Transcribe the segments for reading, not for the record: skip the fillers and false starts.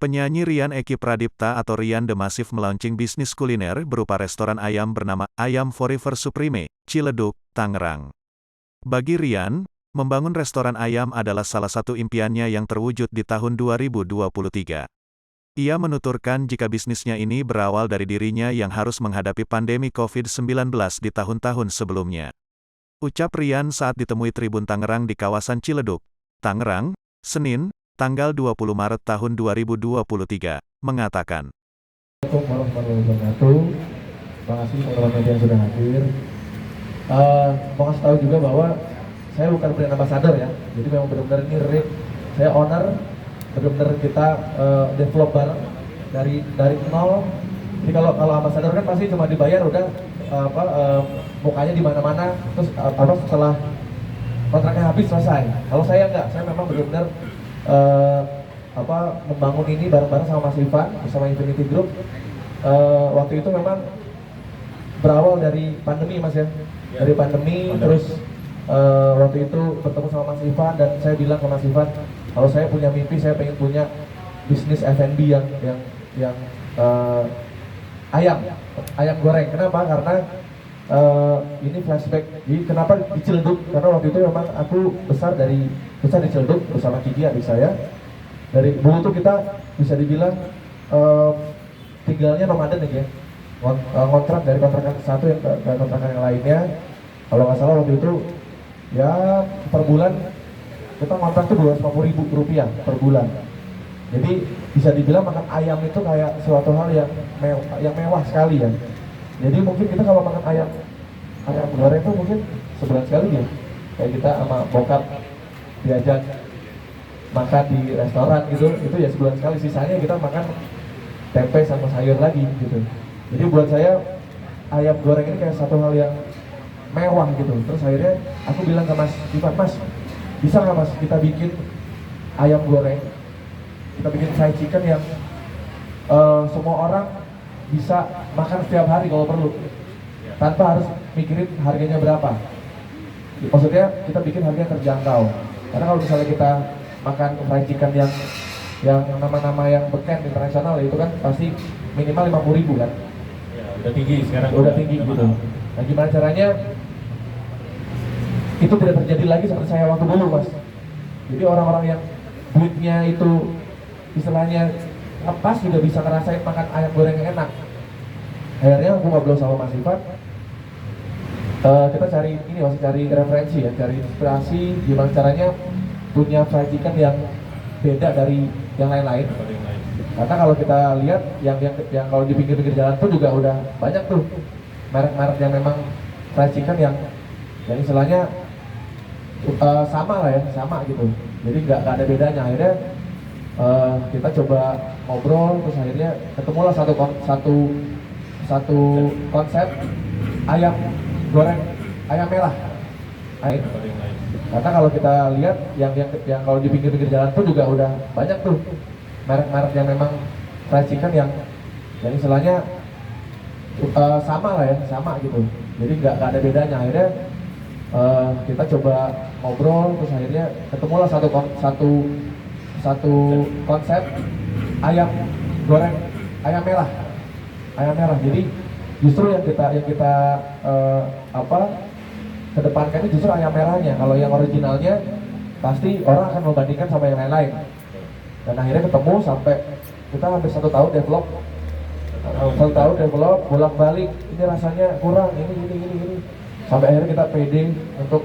Penyanyi Rian Eki Pradipta atau Rian The Massive melaunching bisnis kuliner berupa restoran ayam bernama Ayam Forever Supreme, Ciledug, Tangerang. Bagi Rian, membangun restoran ayam adalah salah satu impiannya yang terwujud di tahun 2023. Ia menuturkan jika bisnisnya ini berawal dari dirinya yang harus menghadapi pandemi COVID-19 di tahun-tahun sebelumnya. Ucap Rian saat ditemui Tribun Tangerang di kawasan Ciledug, Tangerang, Senin, tanggal 20 Maret tahun 2023, mengatakan. Assalamualaikum warahmatullahi wabarakatuh. Terima kasih teman-teman media yang sudah hadir. Mau kasih tahu juga bahwa saya bukan brand ambassador ya. Jadi memang benar-benar ini saya owner, benar-benar kita develop bareng dari nol. Jadi kalau ambassador kan pasti cuma dibayar udah mukanya di mana-mana terus setelah kontraknya habis selesai. Kalau saya enggak, saya memang benar-benar membangun ini bareng-bareng sama Mas Ivan bersama Infinity Group. Waktu itu memang berawal dari pandemi Mas ya, dari pandemi. Terus waktu itu bertemu sama Mas Ivan dan saya bilang ke Mas Ivan, kalau saya punya mimpi, saya pengen punya bisnis F&B yang ayam goreng. Kenapa? Karena ini flashback. Jadi kenapa di Ciledug? Karena waktu itu memang aku besar di Ciledug bersama Kiki adik saya. Dari dulu tuh kita bisa dibilang tinggalnya nomaden aja. Kontrak dari kontrakan satu yang ke kontrakan yang lainnya. Kalau nggak salah waktu itu ya per bulan kita kontrak tuh Rp250.000 per bulan. Jadi bisa dibilang makan ayam itu kayak suatu hal yang mewah sekali ya. Jadi mungkin kita kalau makan ayam goreng itu mungkin sebulan sekali ya. Kayak kita sama bokap diajak makan di restoran gitu, itu ya sebulan sekali. Sisanya kita makan tempe sama sayur lagi gitu. Jadi buat saya ayam goreng ini kayak satu hal yang mewah gitu. Terus akhirnya aku bilang ke Mas Ivan, Mas, bisa nggak Mas kita bikin ayam goreng, kita bikin fried chicken yang semua orang bisa makan setiap hari kalau perlu, tanpa harus mikirin harganya berapa. Maksudnya kita bikin harga terjangkau. Karena kalau misalnya kita makan fried chicken yang nama-nama yang beken internasional itu kan pasti minimal 50.000 kan. Ya, udah tinggi sekarang. Udah tinggi gitu. Nah gimana caranya itu tidak terjadi lagi seperti saya waktu dulu Mas. Jadi orang-orang yang duitnya itu istilahnya lepas juga bisa ngerasain makan ayam goreng yang enak. Akhirnya aku ngobrol sama Mas Ivan, kita cari ini, masih cari referensi ya, cari inspirasi gimana caranya punya fried chicken yang beda dari yang lain-lain. Karena kalau kita lihat yang kalau di pinggir-pinggir jalan tuh juga udah banyak tuh merek-merek yang memang fried chicken yang istilahnya sama lah ya, sama gitu. Jadi nggak ada bedanya. Akhirnya kita coba ngobrol, terus akhirnya ketemulah satu konsep ayam goreng, ayam merah. Karena kalau kita lihat yang kalau di pinggir-pinggir jalan tuh juga udah banyak tuh merek-merek yang memang fried chicken yang istilahnya sama lah ya, sama gitu. Jadi nggak ada bedanya. Akhirnya kita coba ngobrol, terus akhirnya ketemulah satu konsep ayam goreng, ayam merah. Jadi justru yang kita kedepankan ini justru ayam merahnya. Kalau yang originalnya pasti orang akan membandingkan sama yang lain-lain. Dan akhirnya ketemu sampai kita hampir 1 tahun develop, bolak-balik. Ini rasanya kurang, ini. Sampai akhirnya kita pede untuk,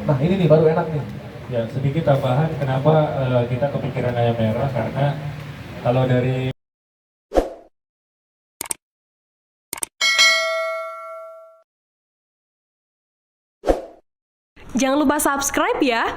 nah ini nih baru enak nih. Ya, sedikit tambahan kenapa kita kepikiran ayam merah, karena kalau dari Jangan lupa subscribe ya.